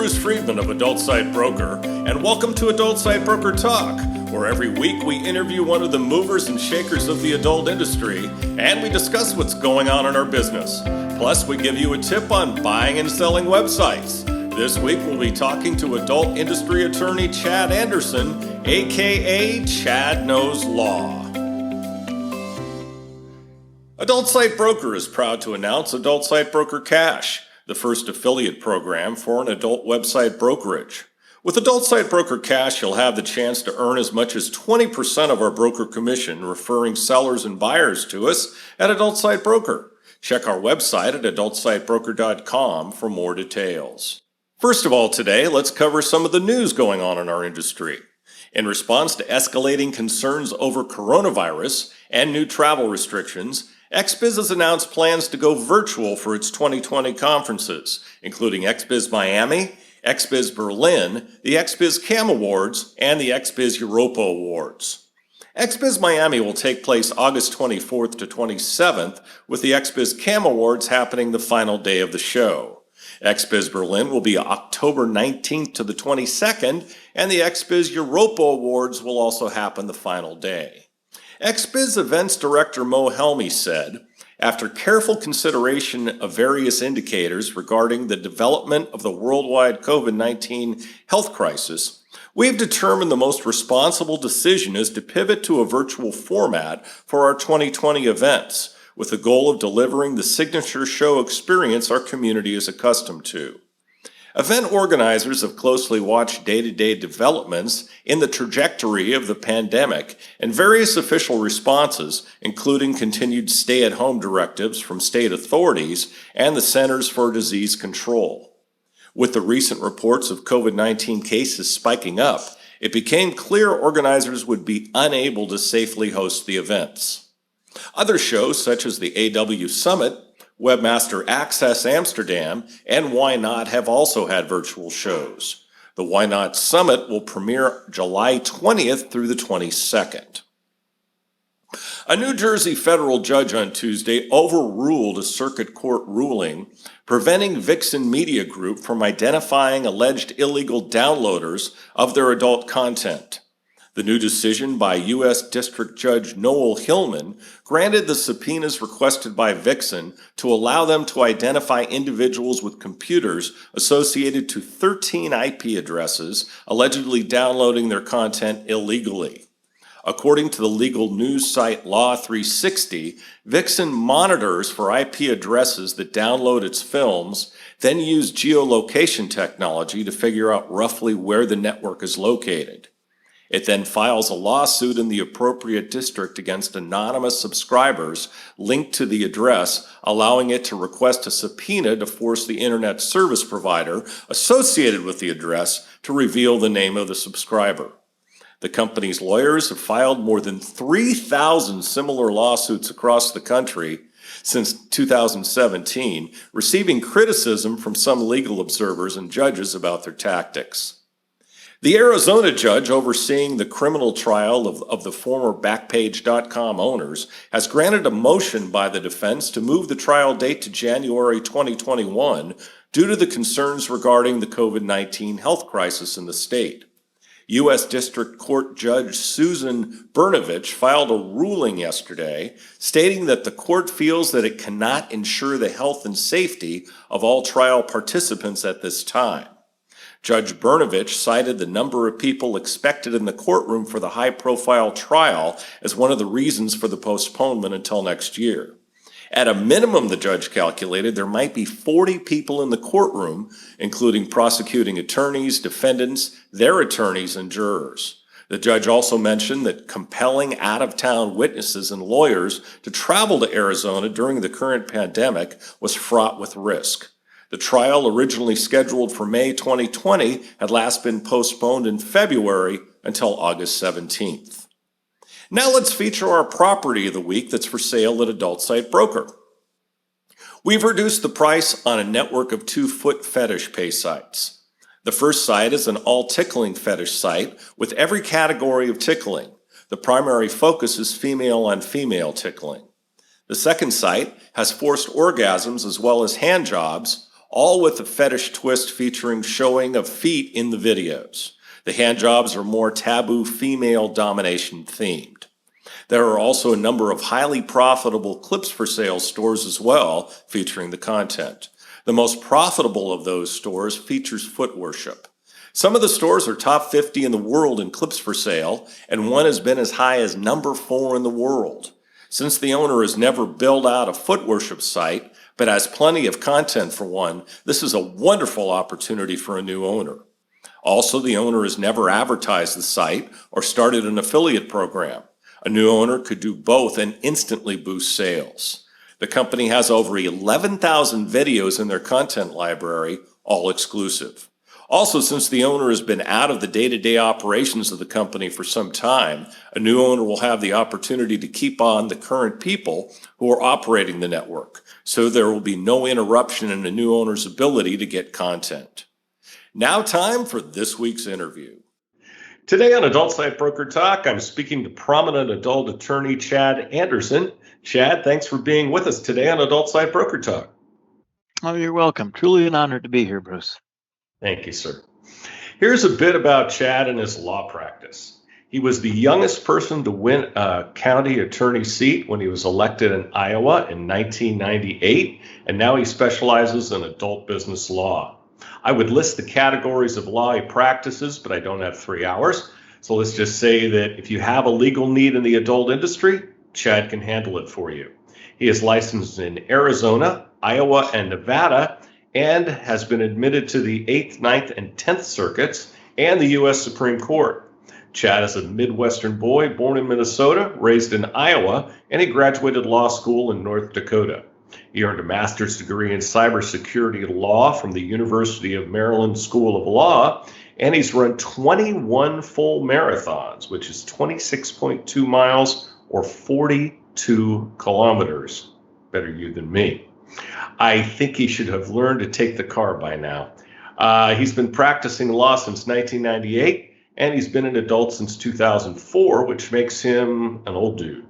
Bruce Friedman of Adult Site Broker, and welcome to Adult Site Broker Talk, where every week we interview one of the movers and shakers of the adult industry, and we discuss what's going on in our business. Plus, we give you a tip on buying and selling websites. This week we'll be talking to adult industry attorney Chad Anderson, aka Chad Knows Law. Adult Site Broker is proud to announce Adult Site Broker Cash, the first affiliate program for an adult website brokerage. With Adult Site Broker Cash, you'll have the chance to earn as much as 20% of our broker commission referring sellers and buyers to us at Adult Site Broker. Check our website at adultsitebroker.com for more details. First of all, today, let's cover some of the news going on in our industry. In response to escalating concerns over coronavirus and new travel restrictions, XBiz has announced plans to go virtual for its 2020 conferences, including XBiz Miami, XBiz Berlin, the XBiz CAM Awards, and the XBiz Europa Awards. XBiz Miami will take place August 24th to 27th, with the XBiz CAM Awards happening the final day of the show. XBiz Berlin will be October 19th to the 22nd, and the XBiz Europa Awards will also happen the final day. XBiz Events Director Mo Helmy said, after careful consideration of various indicators regarding the development of the worldwide COVID-19 health crisis, we've determined the most responsible decision is to pivot to a virtual format for our 2020 events, with the goal of delivering the signature show experience our community is accustomed to. Event organizers have closely watched day-to-day developments in the trajectory of the pandemic and various official responses, including continued stay-at-home directives from state authorities and the Centers for Disease Control. With the recent reports of COVID-19 cases spiking up, it became clear organizers would be unable to safely host the events. Other shows such as the AW Summit, Webmaster Access Amsterdam, and Why Not have also had virtual shows. The Why Not Summit will premiere July 20th through the 22nd. A New Jersey federal judge on Tuesday overruled a circuit court ruling preventing Vixen Media Group from identifying alleged illegal downloaders of their adult content. The new decision by U.S. District Judge Noel Hillman granted the subpoenas requested by Vixen to allow them to identify individuals with computers associated to 13 IP addresses allegedly downloading their content illegally. According to the legal news site Law 360, Vixen monitors for IP addresses that download its films, then use geolocation technology to figure out roughly where the network is located. It then files a lawsuit in the appropriate district against anonymous subscribers linked to the address, allowing it to request a subpoena to force the internet service provider associated with the address to reveal the name of the subscriber. The company's lawyers have filed more than 3,000 similar lawsuits across the country since 2017, receiving criticism from some legal observers and judges about their tactics. The Arizona judge overseeing the criminal trial of the former Backpage.com owners has granted a motion by the defense to move the trial date to January 2021 due to the concerns regarding the COVID-19 health crisis in the state. U.S. District Court Judge Susan Brnovich filed a ruling yesterday stating that the court feels that it cannot ensure the health and safety of all trial participants at this time. Judge Brnovich cited the number of people expected in the courtroom for the high-profile trial as one of the reasons for the postponement until next year. At a minimum, the judge calculated there might be 40 people in the courtroom, including prosecuting attorneys, defendants, their attorneys, and jurors. The judge also mentioned that compelling out-of-town witnesses and lawyers to travel to Arizona during the current pandemic was fraught with risk. The trial, originally scheduled for May 2020, had last been postponed in February until August 17th. Now let's feature our property of the week that's for sale at Adult Site Broker. We've reduced the price on a network of 2 foot fetish pay sites. The first site is an all-tickling fetish site with every category of tickling. The primary focus is female-on-female tickling. The second site has forced orgasms as well as hand jobs, all with a fetish twist featuring showing of feet in the videos. The hand jobs are more taboo female domination themed. There are also a number of highly profitable clips for sale stores as well, featuring the content. The most profitable of those stores features foot worship. Some of the stores are top 50 in the world in clips for sale, and one has been as high as number 4 in the world. Since the owner has never built out a foot worship site, but has plenty of content for one, this is a wonderful opportunity for a new owner. Also, the owner has never advertised the site or started an affiliate program. A new owner could do both and instantly boost sales. The company has over 11,000 videos in their content library, all exclusive. Also, since the owner has been out of the day-to-day operations of the company for some time, a new owner will have the opportunity to keep on the current people who are operating the network, so there will be no interruption in the new owner's ability to get content. Now time for this week's interview. Today on Adult Site Broker Talk, I'm speaking to prominent adult attorney Chad Anderson. Chad, thanks for being with us today on Adult Site Broker Talk. Oh, you're welcome. Truly an honor to be here, Bruce. Thank you, sir. Here's a bit about Chad and his law practice. He was the youngest person to win a county attorney seat when he was elected in Iowa in 1998, and now he specializes in adult business law. I would list the categories of law he practices, but I don't have 3 hours. So let's just say that if you have a legal need in the adult industry, Chad can handle it for you. He is licensed in Arizona, Iowa, and Nevada, and has been admitted to the 8th, 9th, and 10th circuits and the U.S. Supreme Court. Chad is a Midwestern boy born in Minnesota, raised in Iowa, and he graduated law school in North Dakota. He earned a master's degree in cybersecurity law from the University of Maryland School of Law, and he's run 21 full marathons, which is 26.2 miles or 42 kilometers. Better you than me. I think he should have learned to take the car by now. He's been practicing law since 1998, and he's been an adult since 2004, which makes him an old dude.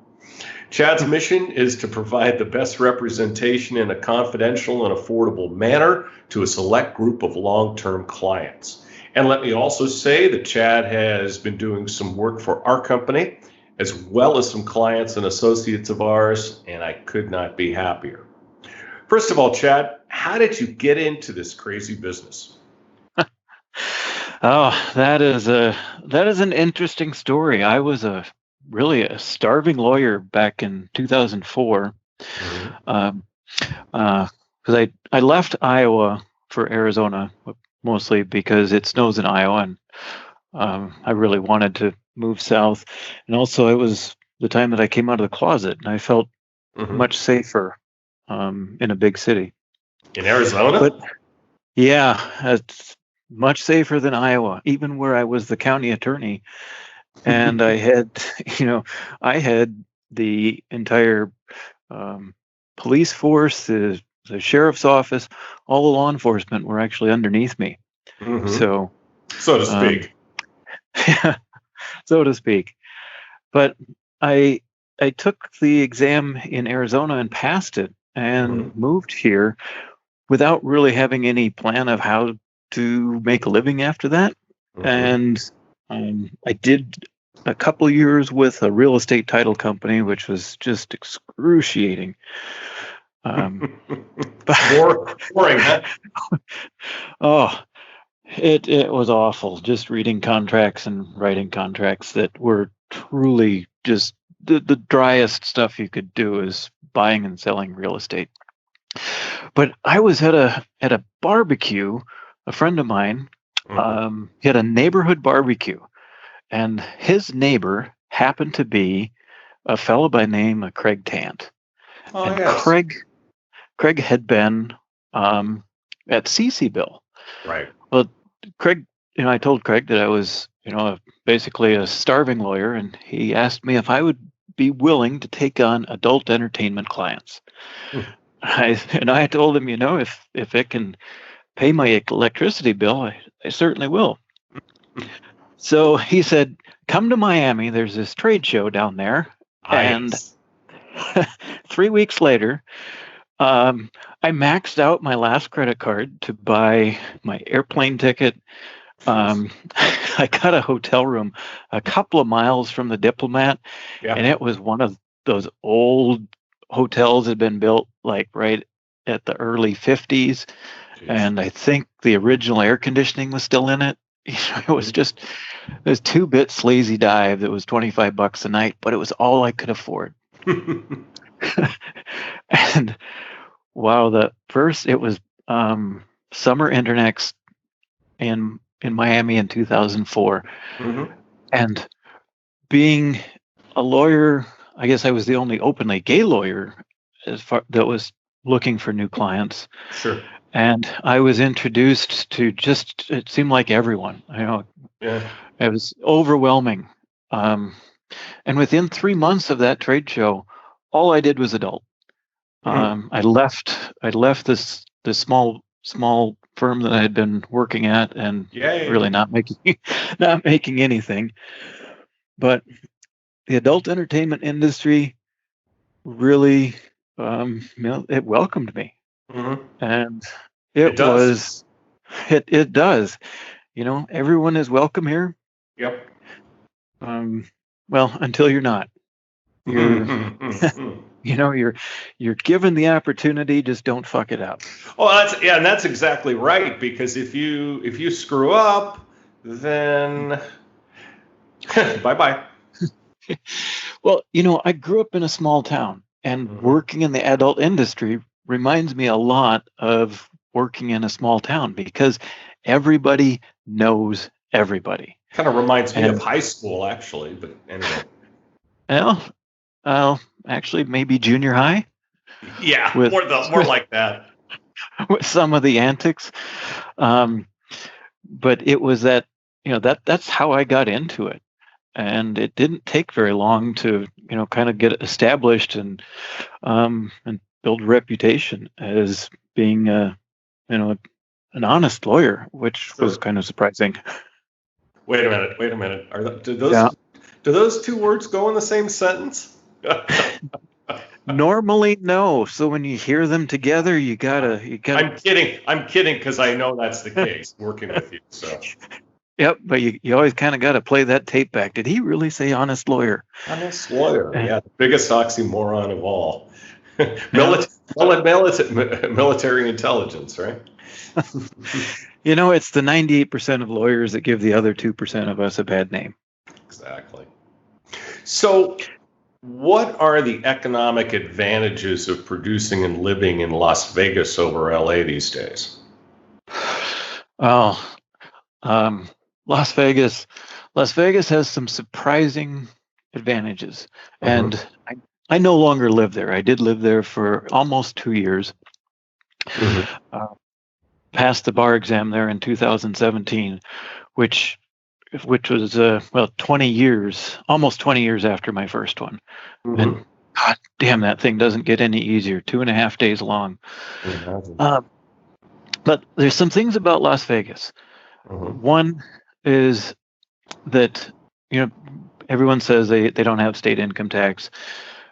Chad's mission is to provide the best representation in a confidential and affordable manner to a select group of long-term clients. And let me also say that Chad has been doing some work for our company, as well as some clients and associates of ours, and I could not be happier. First of all, Chad, how did you get into this crazy business? Oh, that is an interesting story. I was really a starving lawyer back in 2004, because I left Iowa for Arizona, mostly because it snows in Iowa, and I really wanted to move south. And also, it was the time that I came out of the closet, and I felt much safer in a big city. In Arizona? But yeah, it's much safer than Iowa, even where I was the county attorney. And I had the entire police force, the sheriff's office, all the law enforcement were actually underneath me. So to speak. Yeah, so to speak. But I took the exam in Arizona and passed it and moved here without really having any plan of how to make a living after that. And I did a couple years with a real estate title company, which was just excruciating. Boring, huh? Oh, it was awful. Just reading contracts and writing contracts that were truly just the driest stuff you could do is buying and selling real estate. But I was at a barbecue. A friend of mine, he had a neighborhood barbecue, and his neighbor happened to be a fellow by name of Craig Tant. Oh, and yes. Craig had been at CCBill. Right. Well, Craig, I told Craig that I was, basically a starving lawyer, and he asked me if I would be willing to take on adult entertainment clients. I told him, if it can pay my electricity bill, I certainly will. So he said, come to Miami. There's this trade show down there. Nice. And 3 weeks later, I maxed out my last credit card to buy my airplane ticket. I got a hotel room a couple of miles from the Diplomat, and Yeah. it was one of those old hotels that had been built like right at the early 50s. Jeez. And I think the original air conditioning was still in it. It was just this 2-bit sleazy dive that was $25 a night, but it was all I could afford. And wow, it was summer internext in Miami in 2004. Mm-hmm. And being a lawyer, I guess I was the only openly gay lawyer that was looking for new clients. Sure. And I was introduced to it seemed like everyone. Yeah. It was overwhelming. And within 3 months of that trade show, all I did was adult. I left this small firm that I had been working at and really not making anything. But the adult entertainment industry really, it welcomed me. Mm-hmm. And It does. It does. Everyone is welcome here. Yep. Well, until you're not. You're given the opportunity, just don't fuck it up. Well, and that's exactly right, because if you screw up, then bye-bye. Well, I grew up in a small town, and working in the adult industry reminds me a lot of working in a small town because everybody knows everybody. Kind of reminds me of high school, actually, but anyway. Well, actually, maybe junior high. Yeah, more like that. With some of the antics, but it was that's how I got into it, and it didn't take very long to kind of get established and build a reputation as being an honest lawyer, which was kind of surprising. Wait a minute. Do those two words go in the same sentence? Normally, no. So when you hear them together, you gotta. I'm kidding, because I know that's the case. Working with you, so. Yep, but you always kind of got to play that tape back. Did he really say honest lawyer? Honest lawyer, yeah, the biggest oxymoron of all. Military intelligence, right? It's the 98% of lawyers that give the other 2% of us a bad name. Exactly. So, what are the economic advantages of producing and living in Las Vegas over LA these days? Oh, Las Vegas has some surprising advantages, and I no longer live there. I did live there for almost 2 years. Passed the bar exam there in 2017, which was 20 years, almost 20 years after my first one. And God damn, that thing doesn't get any easier. 2.5 days long. But there's some things about Las Vegas. One is that everyone says they don't have state income tax,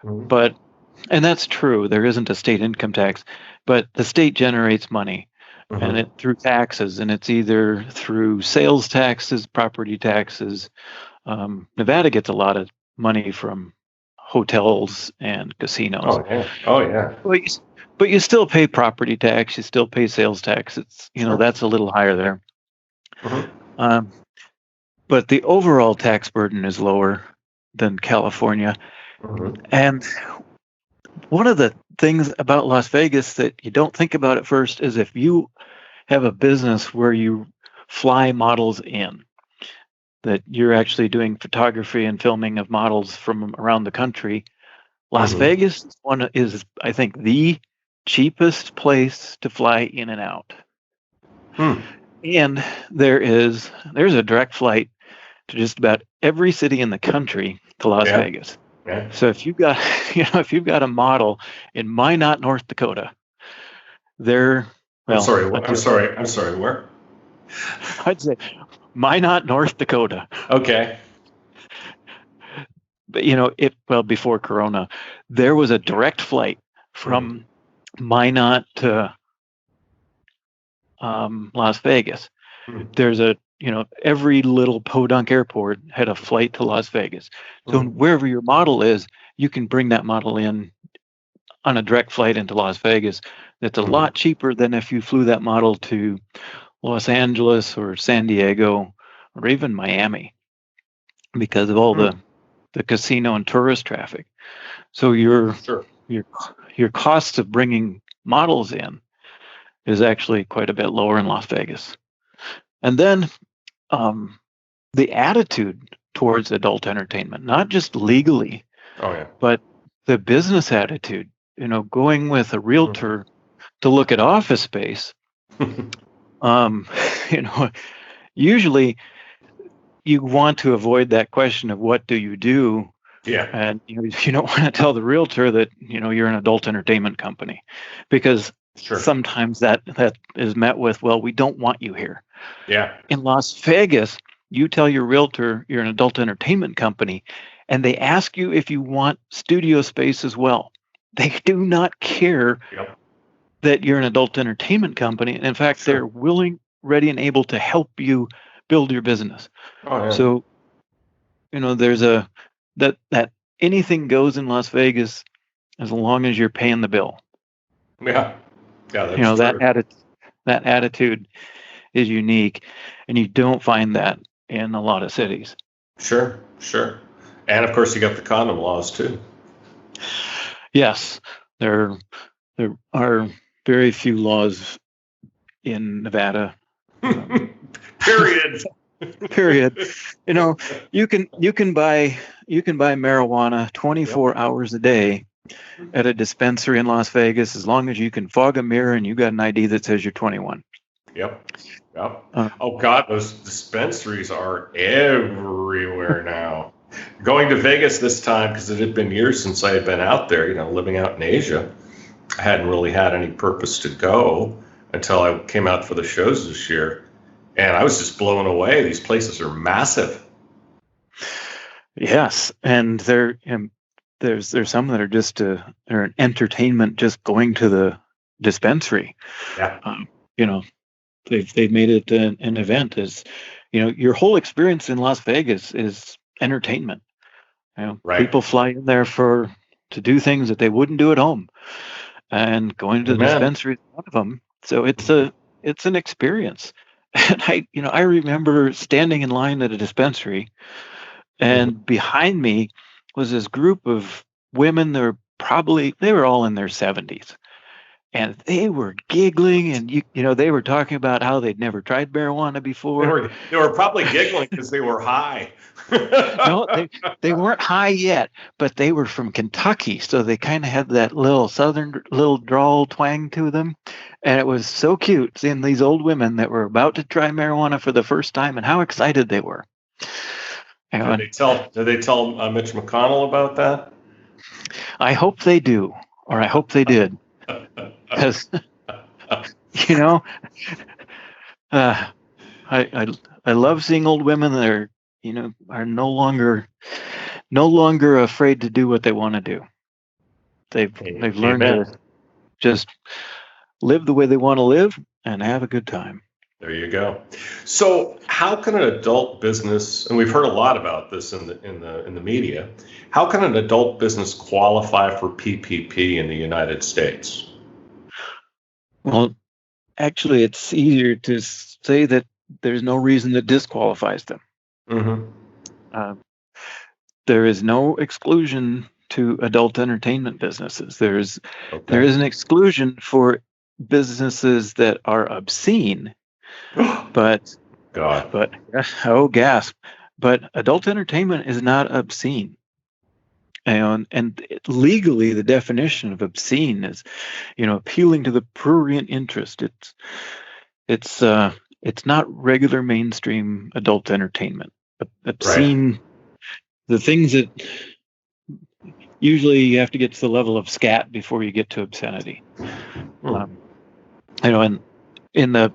and that's true. There isn't a state income tax, but the state generates money. And it through taxes, and it's either through sales taxes, property taxes. Nevada gets a lot of money from hotels and casinos. Oh yeah. But you still pay property tax. You still pay sales tax. It's that's a little higher there. But the overall tax burden is lower than California. And one of the things about Las Vegas that you don't think about at first is if you have a business where you fly models in, that you're actually doing photography and filming of models from around the country. Las Vegas is, I think, the cheapest place to fly in and out. And there's a direct flight to just about every city in the country to Las Vegas. Yeah. So if you've got a model in Minot, North Dakota, I'm sorry, where? I'd say Minot, North Dakota. Okay. But before Corona, there was a direct flight from Minot to Las Vegas. There's every little podunk airport had a flight to Las Vegas. So wherever your model is, you can bring that model in on a direct flight into Las Vegas. That's a lot cheaper than if you flew that model to Los Angeles or San Diego or even Miami because of all the casino and tourist traffic. So your costs of bringing models in is actually quite a bit lower in Las Vegas. And then the attitude towards adult entertainment, not just legally, but the business attitude, going with a realtor to look at office space, usually you want to avoid that question of what do you do? Yeah. And you don't want to tell the realtor that, you're an adult entertainment company, because sometimes that is met with, well, we don't want you here. Yeah. In Las Vegas, you tell your realtor you're an adult entertainment company, and they ask you if you want studio space as well. They do not care that you're an adult entertainment company. And in fact, they're willing, ready, and able to help you build your business. So, there's that anything goes in Las Vegas as long as you're paying the bill. Yeah. Yeah, that's true. That attitude is unique, and you don't find that in a lot of cities. Sure. And of course, you got the condom laws too. Yes, there are very few laws in Nevada. Period. Period. You can buy marijuana 24 hours a day at a dispensary in Las Vegas as long as you can fog a mirror and you got an ID that says you're 21. Yep. Oh God, those dispensaries are everywhere now. Going to Vegas this time, because it had been years since I had been out there, living out in Asia. I hadn't really had any purpose to go until I came out for the shows this year. And I was just blown away. These places are massive. Yes, and there's some that are just they're an entertainment, just going to the dispensary. Yeah. They've made it an event. Your whole experience in Las Vegas is entertainment. People fly in there to do things that they wouldn't do at home, and going to the dispensary is one of them. So it's an experience. And I remember standing in line at a dispensary, and behind me was this group of women. They were all in their 70s. And they were giggling, and they were talking about how they'd never tried marijuana before. They were probably giggling because they were high. No, they weren't high yet, but they were from Kentucky, so they kind of had that little southern drawl twang to them, and it was so cute seeing these old women that were about to try marijuana for the first time, and how excited they were. Did they tell Mitch McConnell about that? I hope they do, or I hope they did. Because I love seeing old women that are no longer afraid to do what they want to do. They've learned to just live the way they want to live and have a good time. There you go. So how can an adult business, and we've heard a lot about this in the media, how can an adult business qualify for PPP in the United States? Well, actually, it's easier to say that there's no reason that disqualifies them. There is no exclusion to adult entertainment businesses. There is an exclusion for businesses that are obscene, but oh gasp! But adult entertainment is not obscene. And legally, the definition of obscene is, appealing to the prurient interest. It's not regular mainstream adult entertainment. Obscene, the things that usually you have to get to the level of scat before you get to obscenity. And in the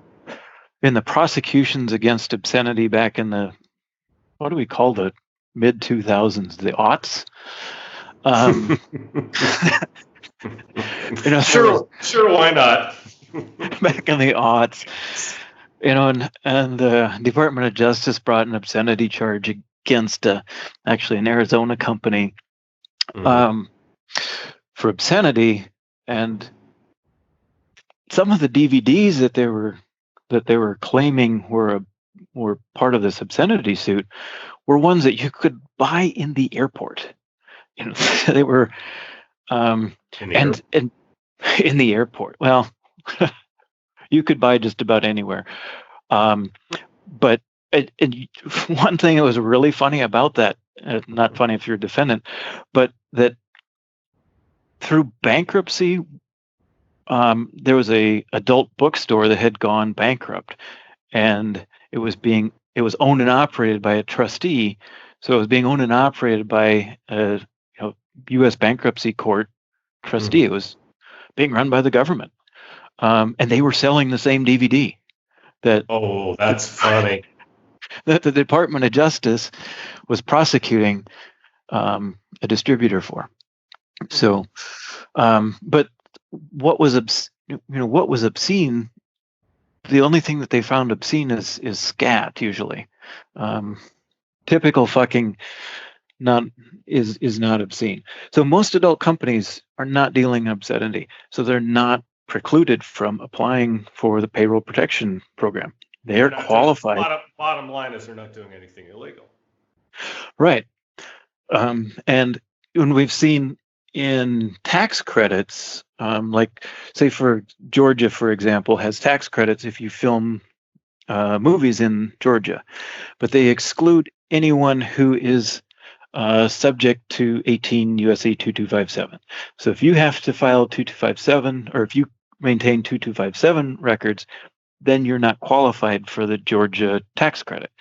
prosecutions against obscenity back in the, what do we call the mid 2000s, the aughts. Sure, why not? Back in the aughts, and the Department of Justice brought an obscenity charge against actually an Arizona company for obscenity, and some of the DVDs that they were claiming were part of this obscenity suit were ones that you could buy in the airport. They were in the airport. Well, you could buy just about anywhere. But one thing that was really funny about that, not funny if you're a defendant, but that through bankruptcy, there was a adult bookstore that had gone bankrupt, and it was owned and operated by a trustee. So it was being owned and operated by a U.S. bankruptcy court trustee. It was being run by the government, and they were selling the same DVD. That's funny. That the Department of Justice was prosecuting a distributor for. So, but what was obscene? The only thing that they found obscene is scat usually. Typical fucking is not obscene. So most adult companies are not dealing in obscenity, so they're not precluded from applying for the payroll protection program. They are qualified. Bottom line is they're not doing anything illegal. Right. And when we've seen in tax credits, like say for Georgia, for example, has tax credits if you film movies in Georgia, but they exclude anyone who is subject to 18 U.S.C. 2257. So if you have to file 2257, or if you maintain 2257 records, then you're not qualified for the Georgia tax credit.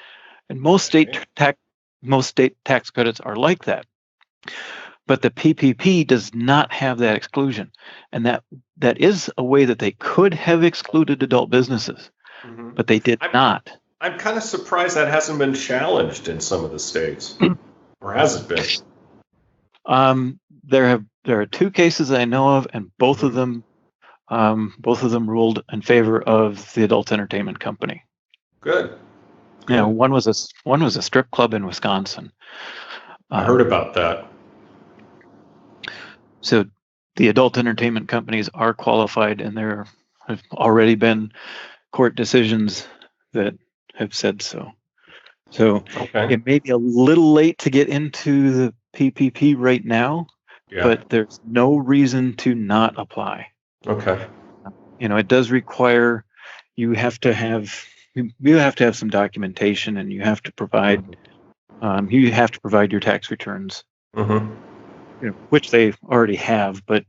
And most state tax credits are like that. But the PPP does not have that exclusion, and that is a way that they could have excluded adult businesses, but they did not. I'm kind of surprised that hasn't been challenged in some of the states, or has it been? There are two cases I know of, and both of them ruled in favor of the adult entertainment company. Good. Yeah, one was a strip club in Wisconsin. I heard about that. So the adult entertainment companies are qualified, and there have already been court decisions that have said so. So It may be a little late to get into the PPP right now, but there's no reason to not apply. Okay. It does require you have to have some documentation, and you have to provide your tax returns. Mm-hmm. Which they already have, but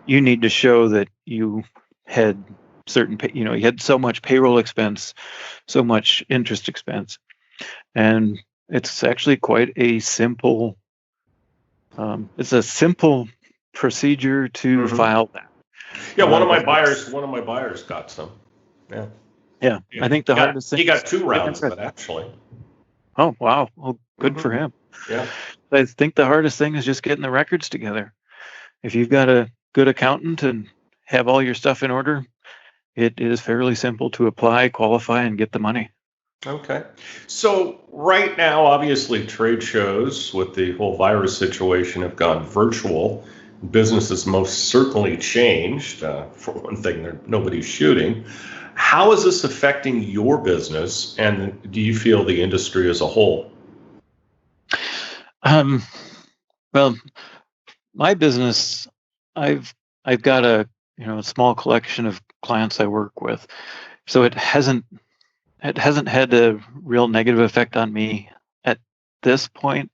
you need to show that you had you had so much payroll expense, so much interest expense, and it's actually quite a simple. It's a simple procedure to file that. Yeah, one of my buyers got some. Yeah. I think the hardest thing. He got 2 rounds, but actually. Oh wow! Well, good for him. Yeah. I think the hardest thing is just getting the records together. If you've got a good accountant and have all your stuff in order, it is fairly simple to apply, qualify, and get the money. Okay. So right now, obviously, trade shows with the whole virus situation have gone virtual. Business has most certainly changed. For one thing, nobody's shooting. How is this affecting your business, and do you feel the industry as a whole? Well, my business, I've got a small collection of clients I work with, so it hasn't had a real negative effect on me at this point.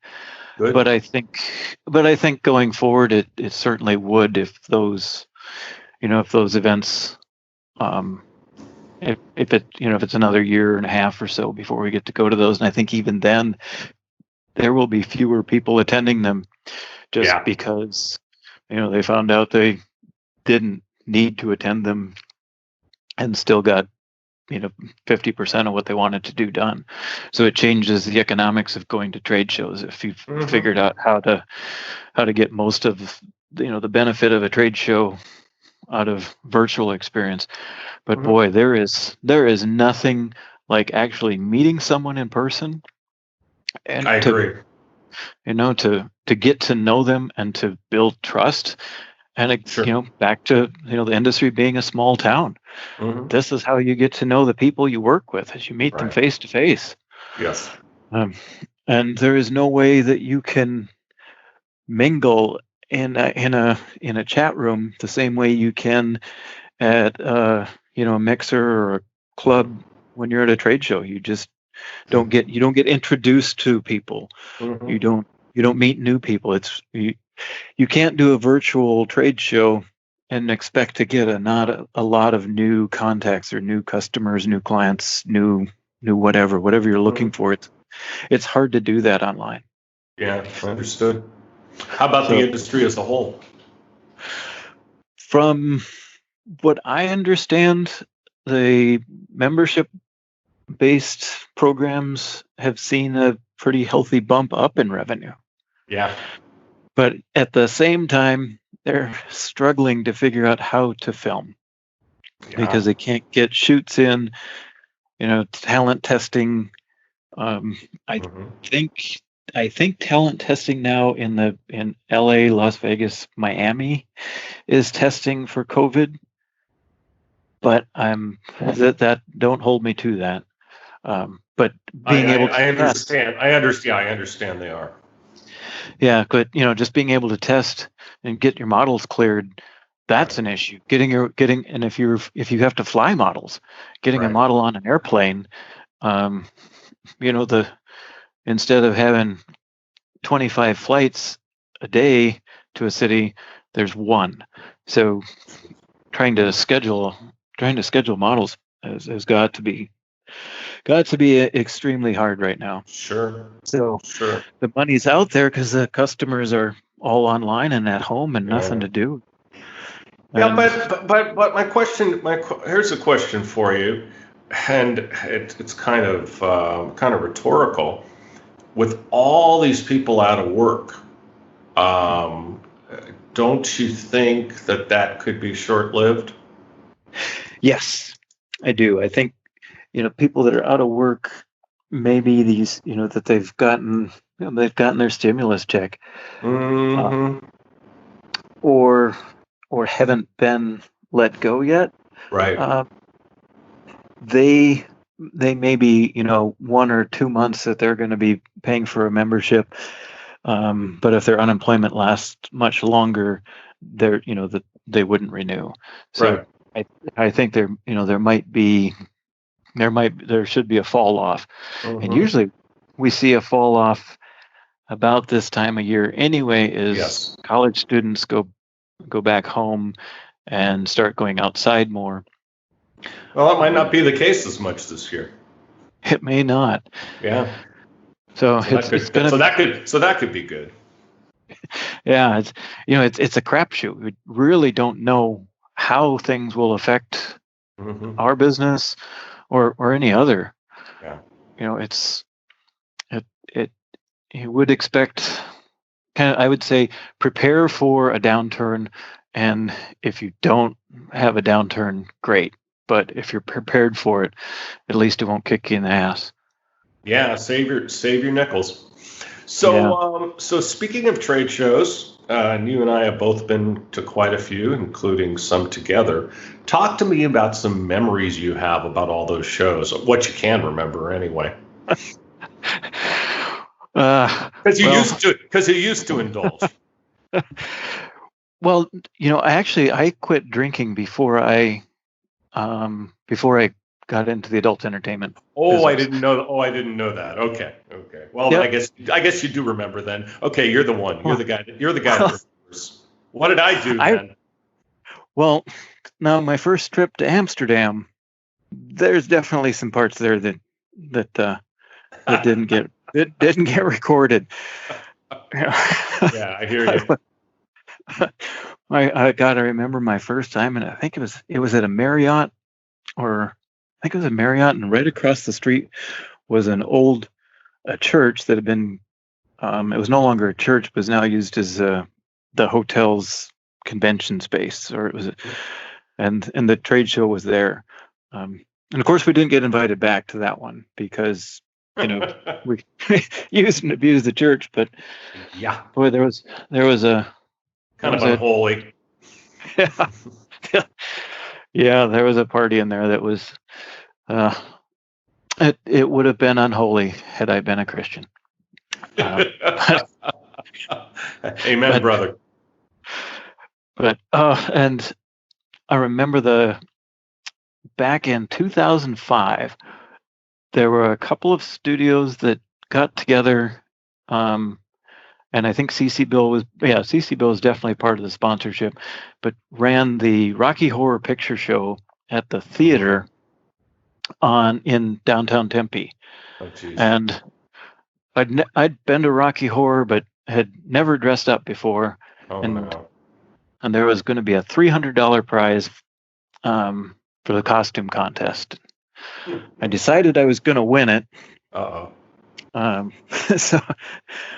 Good. But I think going forward, it certainly would if those events, if it's another year and a half or so before we get to go to those, and I think even then there will be fewer people attending them, just because they found out they didn't need to attend them and still got 50% of what they wanted to do done. So it changes the economics of going to trade shows if you've figured out how to get most of the benefit of a trade show out of virtual experience. But Mhm. boy, there is nothing like actually meeting someone in person and I agree. to get to know them and to build trust. And Sure. back to the industry being a small town. Hmm. This is how you get to know the people you work with, as you meet them Right. face to face. Yes. And there is no way that you can mingle in a chat room the same way you can at a mixer or a club when you're at a trade show. You just don't get introduced to people. Hmm. You don't meet new people. You can't do a virtual trade show and expect to get not a lot of new contacts or new customers, new clients, new whatever you're looking for. It's hard to do that online. Yeah, understood. How about the So industry as a whole? from what I understand, the membership based programs have seen a pretty healthy bump up in revenue. Yeah. But at the same time, they're struggling to figure out how to film because they can't get shoots in, talent testing. I Mhm. think talent testing now in LA, Las Vegas, Miami is testing for COVID, but that don't hold me to that. But being able to I test, understand. I understand. I understand they are. yeah, but just being able to test and get your models cleared, that's Right. an issue. And if you have to fly models, getting a Right. model on an airplane, um, the instead of having 25 flights a day to a city, there's one. So trying to schedule models has got to be extremely hard right now. Sure. So Sure. the money's out there because the customers are all online and at home and nothing Yeah. to do. Yeah, And but my question, here's a question for you, and it's kind of rhetorical. With all these people out of work, um, don't you think that could be short-lived? yes, I do. I think people that are out of work, maybe these that they've gotten their stimulus check, uh, Hmm. or haven't been let go yet. Right. Uh, they may be 1 or 2 months that they're going to be paying for a membership, but if their unemployment lasts much longer, that they wouldn't renew. So Right. I think there should be a fall off, and Hmm. usually we see a fall off about this time of year anyway. Is Yes. college students go back home and start going outside more. Well, that might not be the case as much this year. It may not. Yeah. So So that could be good. yeah, it's a crapshoot. We really don't know how things will affect Hmm. our business or any other. Yeah. It's it you would expect I would say prepare for a downturn, and if you don't have a downturn, great. But if you're prepared for it, at least it won't kick you in the ass. Yeah. Save your nickels. Yeah. So speaking of trade shows, and you and I have both been to quite a few, including some together. Talk to me about some memories you have about all those shows, what you can remember anyway. Because you used to indulge. Well, I quit drinking before I got into the adult entertainment Oh, business. I didn't know that. Okay. Well, then Yep. I guess you do remember then. Okay, you're the one. You're Well, the guy. You're the guy that remembers. What did I do then? Well, now my first trip to Amsterdam, there's definitely some parts there that didn't get recorded. Yeah, I hear you. I gotta remember my first time, and I think it was at a Marriott, and right across the street was a church that had been. It was no longer a church, but was now used as the hotel's convention space, or it was, and the trade show was there. And of course, we didn't get invited back to that one because, we used and abused the church. But yeah, boy, there was a kind of unholy. Yeah, there was a party in there that was. It would have been unholy had I been a Christian. Amen, brother. But and I remember back in 2005, there were a couple of studios that got together, and I think CC Bill was definitely part of the sponsorship, but ran the Rocky Horror Picture Show at the theater in downtown Tempe. Oh, geez. And I'd been to Rocky Horror, but had never dressed up before. Oh, and no. And there was going to be a $300 prize for the costume contest. I decided I was going to win it. Uh-oh. So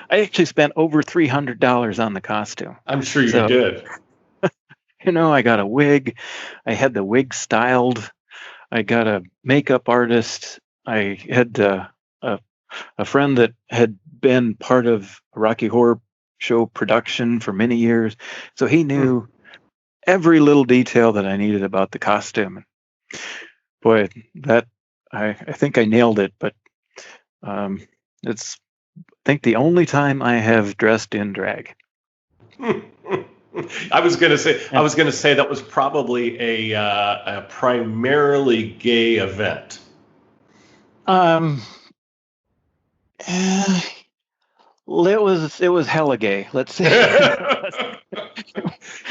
I actually spent over $300 on the costume. I'm sure you did. I got a wig. I had the wig styled. I got a makeup artist. I had a friend that had been part of a Rocky Horror Show production for many years. So he knew every little detail that I needed about the costume. Boy, I think I nailed it, but it's I think the only time I have dressed in drag. I was going to say that was probably a primarily gay event. It was hella gay. Let's say.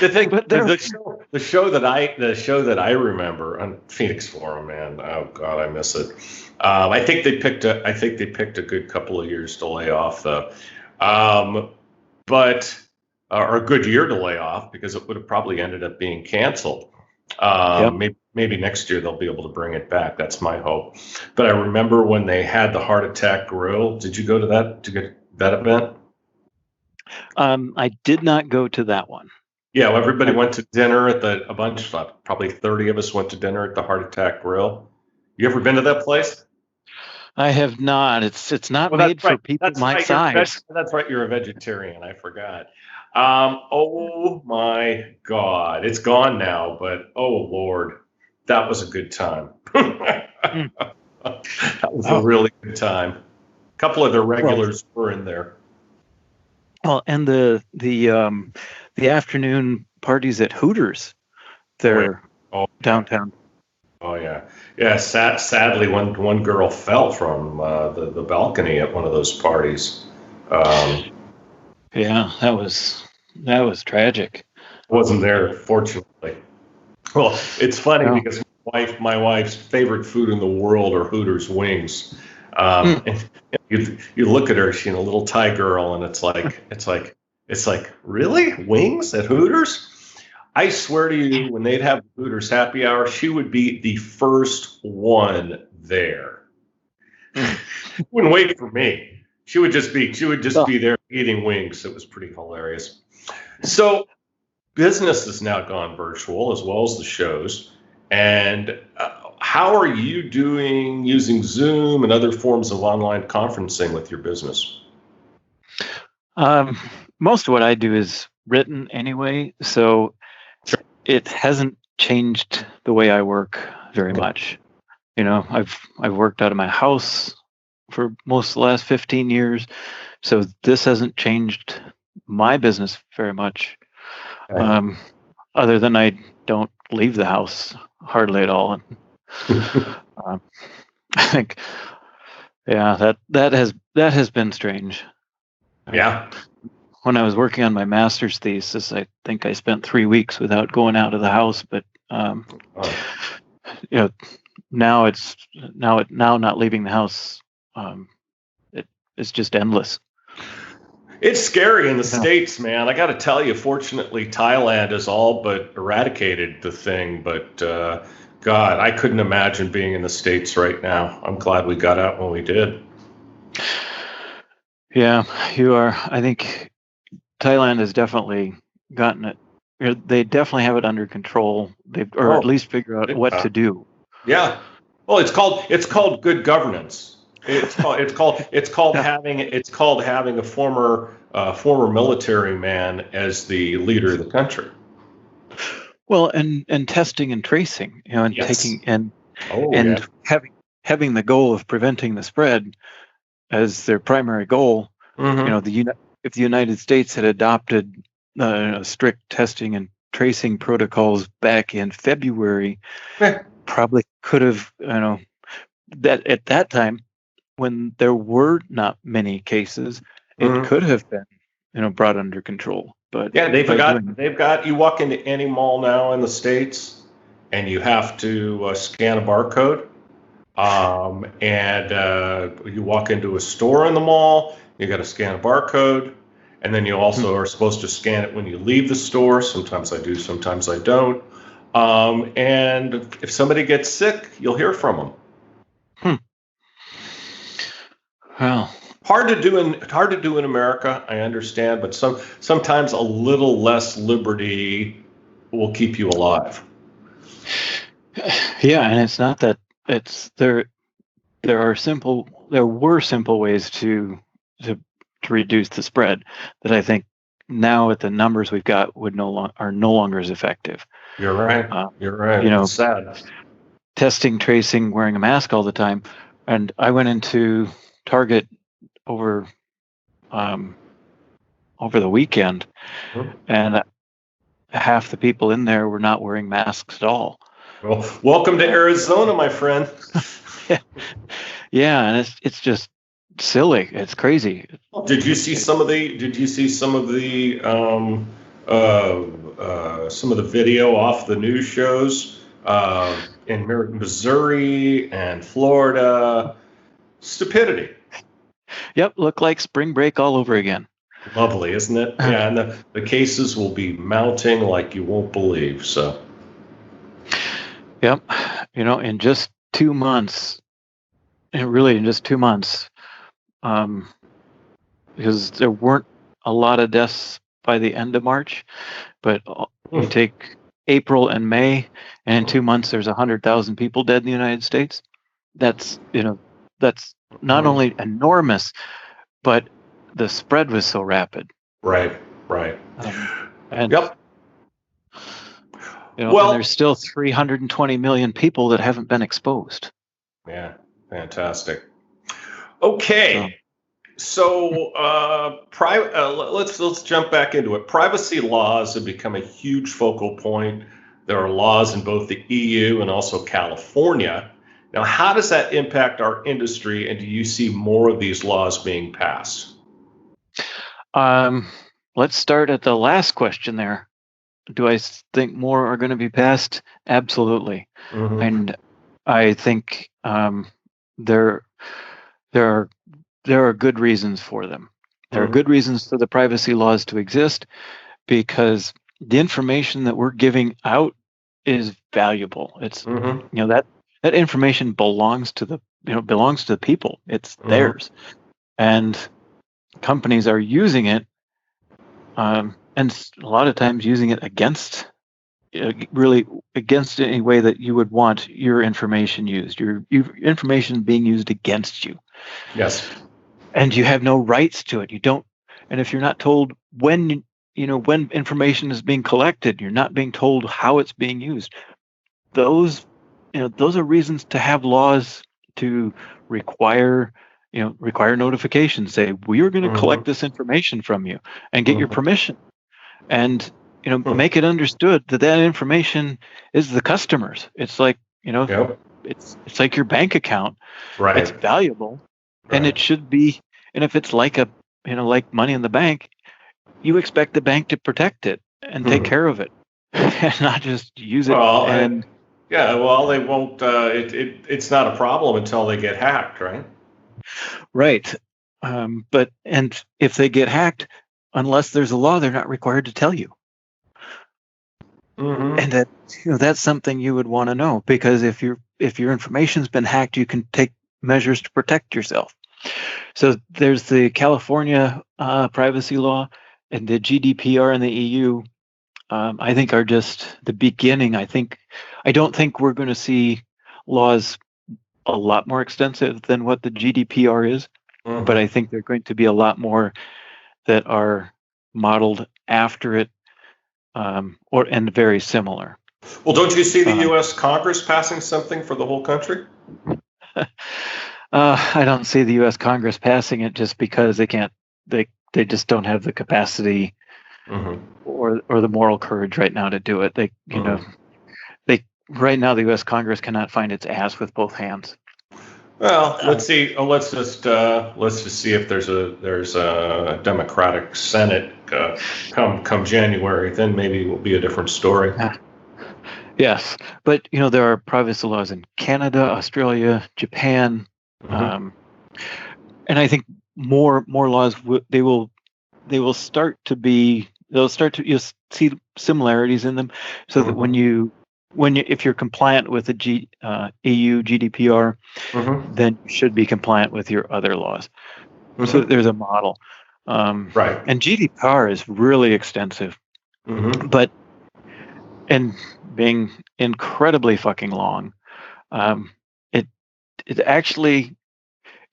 The show that I remember on Phoenix Forum, man. Oh God, I miss it. I think they picked a good couple of years to lay off, though. But or a good year to lay off, because it would have probably ended up being canceled. Maybe next year they'll be able to bring it back. That's my hope. But I remember when they had the Heart Attack Grill. Did you go to that? To get that event? I did not go to that one. Yeah, well, everybody went to dinner at a bunch of, probably 30 of us went to dinner at the Heart Attack Grill. You ever been to that place? I have not. It's not made for people my size. That's right. You're a vegetarian. I forgot. Oh my God, it's gone now. But oh Lord, that was a good time. That was a really good time. A couple of the regulars were in there. Well, and the afternoon parties at Hooters, there downtown. Oh yeah. Sadly, one girl fell from the balcony at one of those parties. Yeah, that was tragic. Wasn't there, fortunately. Well, it's funny because my wife's favorite food in the world are Hooters wings. And you look at her, she's a little Thai girl, and it's like really, wings at Hooters? I swear to you, when they'd have Hooters happy hour, she would be the first one there. She wouldn't wait for me. She would just be there eating wings. It was pretty hilarious. So business has now gone virtual, as well as the shows. And how are you doing using Zoom and other forms of online conferencing with your business? Most of what I do is written anyway, so it hasn't changed the way I work very much. I've worked out of my house for most of the last 15 years, so this hasn't changed my business very much. Other than I don't leave the house hardly at all. I think, that has been strange. Yeah. When I was working on my master's thesis, I think I spent 3 weeks without going out of the house. But now not leaving the house, it's just endless. It's scary in the States, man. I got to tell you, fortunately, Thailand has all but eradicated the thing. But God, I couldn't imagine being in the States right now. I'm glad we got out when we did. Yeah, you are. I think Thailand has definitely gotten it. They definitely have it under control. Or at least figure out what to do. Yeah. Well, it's called good governance. It's called having a former military man as the leader of the country. Well, and testing and tracing, and Yes. taking and having the goal of preventing the spread as their primary goal. Mm-hmm. If the United States had adopted strict testing and tracing protocols back in February, probably could have, that at that time when there were not many cases, it could have been, brought under control. But yeah, they've got. You walk into any mall now in the States, and you have to scan a barcode. And you walk into a store in the mall, you got to scan a barcode, and then you also are supposed to scan it when you leave the store. Sometimes I do, sometimes I don't. And if somebody gets sick, you'll hear from them. Well, hard to do in America, I understand, but sometimes a little less liberty will keep you alive. Yeah, and it's not that it's there. There were simple ways to reduce the spread that I think now with the numbers we've got are no longer as effective. You're right. You're right. It's sad. Testing, tracing, wearing a mask all the time, and I went into Target over the weekend, and half the people in there were not wearing masks at all. Well, welcome to Arizona, my friend. Yeah, and it's just silly. It's crazy. Did you see some of the video off the news shows in Missouri and Florida? Stupidity. Yep, look like spring break all over again. Lovely, isn't it? Yeah, and the cases will be mounting like you won't believe. So. Yep, in just 2 months. Really, in just 2 months, because there weren't a lot of deaths by the end of March, but you take April and May, and in 2 months there's 100,000 people dead in the United States. That's not only enormous, but the spread was so rapid. Right. And yep. and there's still 320 million people that haven't been exposed. Yeah. Fantastic. Okay, so let's jump back into it. Privacy laws have become a huge focal point. There are laws in both the EU and also California. Now, how does that impact our industry, and do you see more of these laws being passed? Let's start at the last question there. Do I think more are going to be passed? Absolutely. Mm-hmm. And I think there are good reasons for them. There are good reasons for the privacy laws to exist, because the information that we're giving out is valuable. It's that information belongs to the people. It's theirs, and companies are using it, and a lot of times using it against any way that you would want your information used. Your information being used against you. Yes. And you have no rights to it. You don't. And if you're not told when information is being collected, you're not being told how it's being used. Those are reasons to have laws to require notifications. Say, we are going to collect this information from you and get your permission. And make it understood that information is the customer's. It's like it's like your bank account. Right. It's valuable, and it should be. And if it's like like money in the bank, you expect the bank to protect it and take care of it, and not just use it. They won't. It's not a problem until they get hacked, right? Right. But if they get hacked, unless there's a law, they're not required to tell you. And that's something you would want to know, because if your information's been hacked, you can take measures to protect yourself. So there's the California privacy law and the GDPR in the EU. I think are just the beginning. I don't think we're going to see laws a lot more extensive than what the GDPR is, but I think there are going to be a lot more that are modeled after it, and very similar. Well, don't you see the U.S. Congress passing something for the whole country? I don't see the U.S. Congress passing it just because they can't. They just don't have the capacity or the moral courage right now to do it. They right now the U.S. Congress cannot find its ass with both hands. Well, let's see. Let's just see if there's a Democratic Senate come January. Then maybe it will be a different story. Yes, but there are privacy laws in Canada, Australia, Japan, and I think more laws they'll start to you'll see similarities in them, so that if you're compliant with the EU GDPR, then you should be compliant with your other laws. So there's a model, right? And GDPR is really extensive, but and being incredibly fucking long. It actually,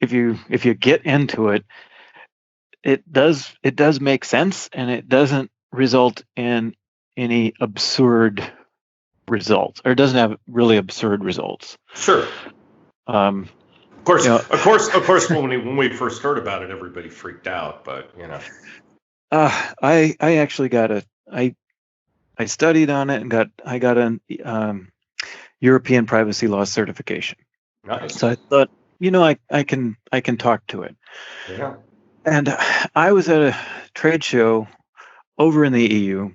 if you get into it, it does make sense, and it doesn't result in any absurd results, or it doesn't have really absurd results. Sure. Of course, when we first heard about it, everybody freaked out. But I actually I studied on it and I got an European privacy law certification. Nice. So I thought, I can talk to it. Yeah. And I was at a trade show over in the EU,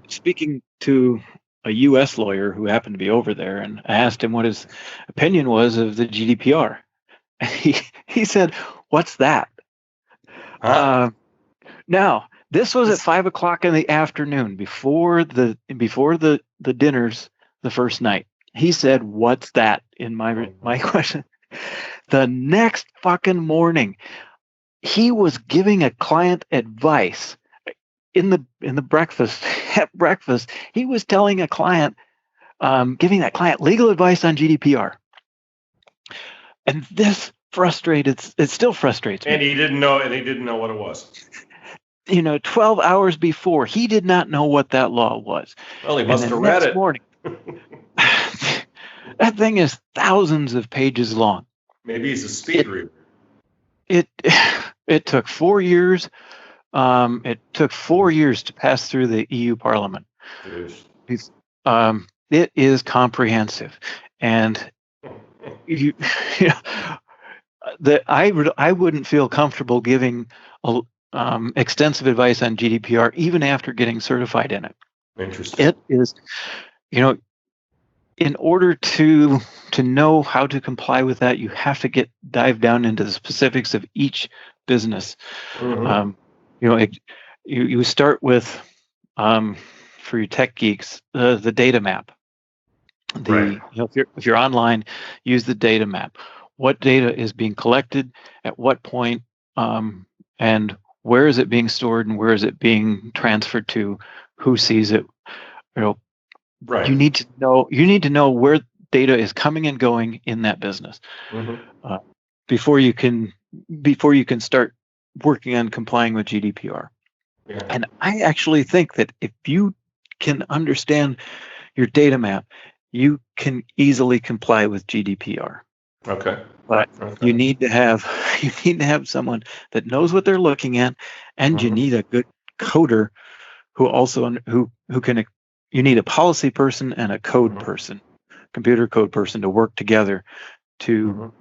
speaking to a U.S. lawyer who happened to be over there, and I asked him what his opinion was of the GDPR. And he said, "What's that?" Huh? Now, this was at 5:00 in the afternoon before the dinners the first night. He said, "What's that?" in my question. The next fucking morning, he was giving a client advice in the breakfast. At breakfast, he was telling a client, giving that client legal advice on GDPR. And this it still frustrates me. And he didn't know what it was. 12 hours before, he did not know what that law was. Well, he must have read it. Morning, that thing is thousands of pages long. Maybe he's a speed reader. It took 4 years. It took 4 years to pass through the EU Parliament. It is comprehensive, and I wouldn't feel comfortable giving extensive advice on GDPR even after getting certified in it. Interesting. It is, in order to know how to comply with that, you have to dive down into the specifics of each business. You start with, for your tech geeks, the data map. If you're online, use the data map. What data is being collected at what point, and where is it being stored, and where is it being transferred to? Who sees it? Right. You need to know where data is coming and going in that business before you can start working on complying with GDPR. Yeah. And I actually think that if you can understand your data map, you can easily comply with GDPR. Okay. But you need to have someone that knows what they're looking at, and you need a good coder who can. You need a policy person and a code person, computer code person, to work together to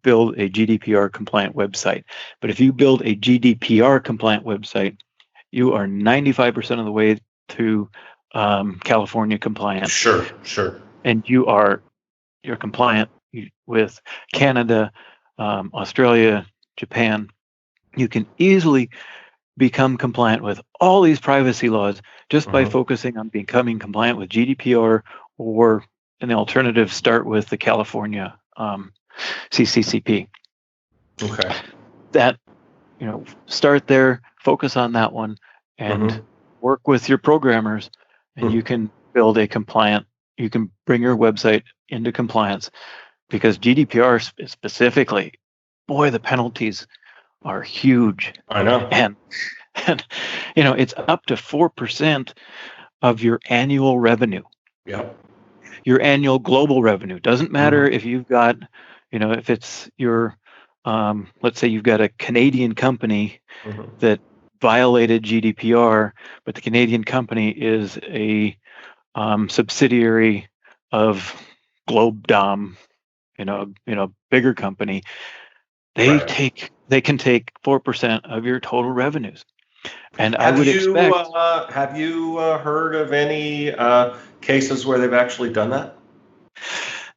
build a GDPR compliant website. But if you build a GDPR compliant website, you are 95% of the way to California compliant. Sure. And you're compliant with Canada, Australia, Japan. You can easily become compliant with all these privacy laws just by focusing on becoming compliant with GDPR, or an alternative, start with the California CCCP. Okay. That, start there, focus on that one, and work with your programmers, and you can build you can bring your website into compliance, because GDPR specifically, boy, the penalties are huge. I know. And it's up to 4% of your annual revenue. Yep. Your annual global revenue. Doesn't matter if you've got, if it's your, let's say you've got a Canadian company that violated GDPR, but the Canadian company is a subsidiary of GlobeDom, bigger company. They can take 4% of your total revenues. And I would expect. Have you heard of any cases where they've actually done that?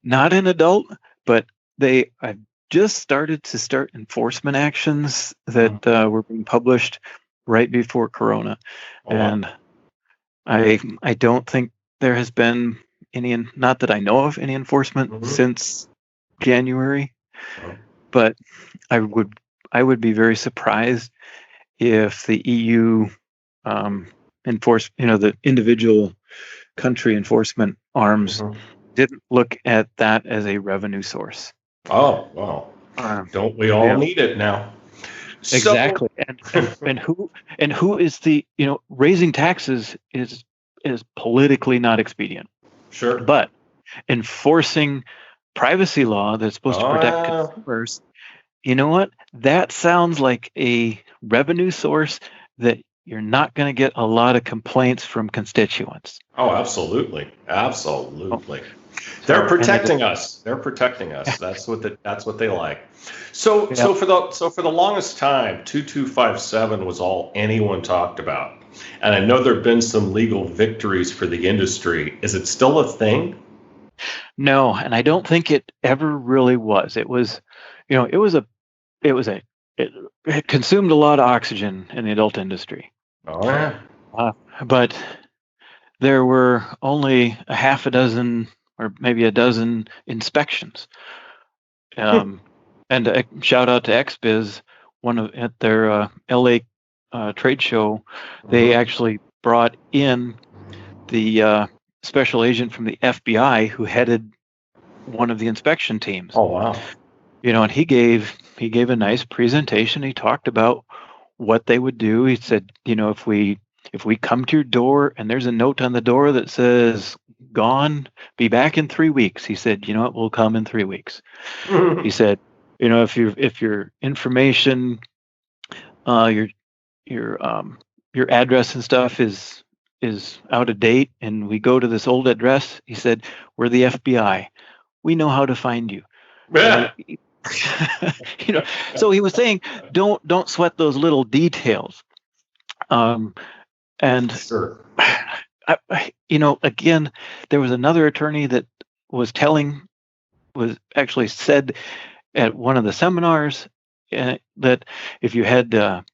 Not an adult, but I've just started enforcement actions that were being published right before Corona, and I don't think there has been any, not that I know of, any enforcement since January, but I would be very surprised if the EU the individual country enforcement arms didn't look at that as a revenue source. Oh, well, don't we all need it now? Exactly. And who is the, raising taxes is politically not expedient. Sure. But enforcing privacy law that's supposed to protect consumers, you know what? That sounds like a revenue source that you're not going to get a lot of complaints from constituents. Oh, absolutely. Absolutely. They're protecting us. They're protecting us. That's what they like. So for the longest time, 2257 was all anyone talked about. And I know there've been some legal victories for the industry. Is it still a thing? No, and I don't think it ever really was. It was, it consumed a lot of oxygen in the adult industry. Oh, yeah. But there were only a half a dozen or maybe a dozen inspections. And a shout out to XBiz, at their LA trade show, they actually brought in the special agent from the FBI who headed one of the inspection teams. Oh, wow. And he gave a nice presentation. He talked about what they would do. He said, if we come to your door and there's a note on the door that says gone, be back in 3 weeks. He said, we'll come in 3 weeks. He said, if your information, your address and stuff is out of date and we go to this old address, he said, we're the FBI. We know how to find you. Yeah. So he was saying, don't sweat those little details. And sure. Again, there was another attorney that was actually said at one of the seminars that if you had a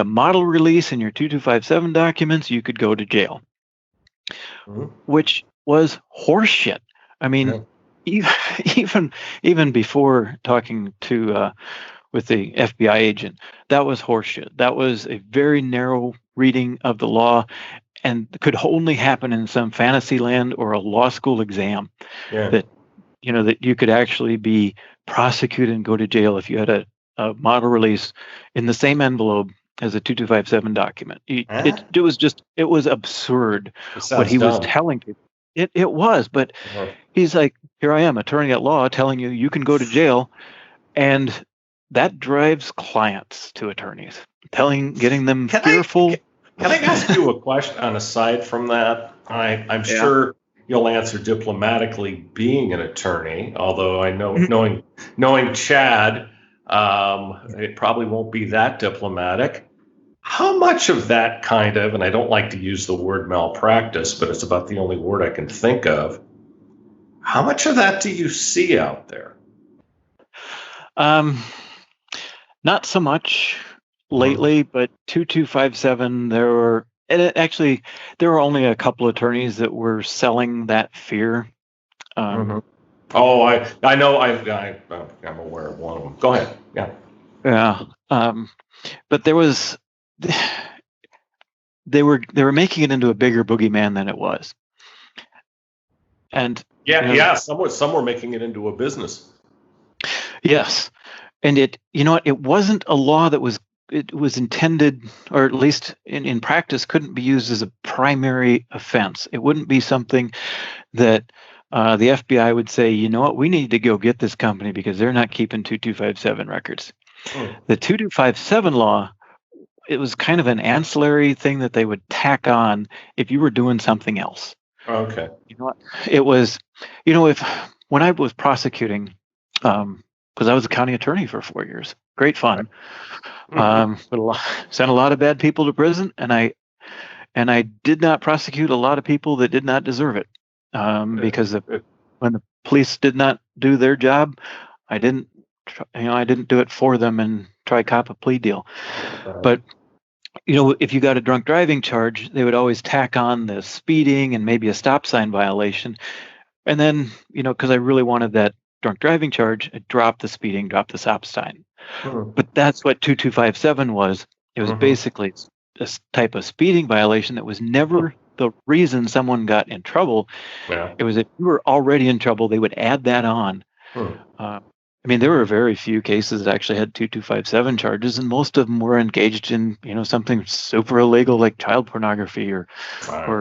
model release in your 2257 documents, you could go to jail, which was horseshit. I mean, even before talking to with the FBI agent, that was horseshit. That was a very narrow reading of the law, and could only happen in some fantasy land or a law school exam. Yeah. That you could actually be prosecuted and go to jail if you had a model release in the same envelope as a 2257 document. It was absurd what he was telling people. It was, but he's like, here I am, attorney at law, telling you can go to jail, and that drives clients to attorneys, getting them fearful. Can I ask you a question aside from that? I'm sure you'll answer diplomatically, being an attorney, although I know knowing Chad, it probably won't be that diplomatic. How much of that kind of, and I don't like to use the word malpractice, but it's about the only word I can think of. How much of that do you see out there? Not so much lately, but 2257, there were only a couple attorneys that were selling that fear. Oh, I know. I'm aware of one of them. Go ahead. Yeah. Yeah. But there they were making it into a bigger boogeyman than it was. And some were making it into a business. Yes, and it wasn't a law that was intended, or at least in practice, couldn't be used as a primary offense. It wouldn't be something that the FBI would say, you know what, we need to go get this company because they're not keeping 2257 records. The 2257 law, it was kind of an ancillary thing that they would tack on if you were doing something else. Okay. You know what? It was, when I was prosecuting, because I was a county attorney for 4 years, great fun. But sent a lot of bad people to prison, and I did not prosecute a lot of people that did not deserve it, because when the police did not do their job, I didn't do it for them and try cop a plea deal. But if you got a drunk driving charge, they would always tack on the speeding and maybe a stop sign violation, and then because I really wanted that drunk driving charge, I dropped the speeding, dropped the stop sign. But that's what 2257 was. It was basically this type of speeding violation that was never the reason someone got in trouble. Yeah. It was if you were already in trouble, they would add that on. There were very few cases that actually had 2257 charges, and most of them were engaged in something super illegal like child pornography or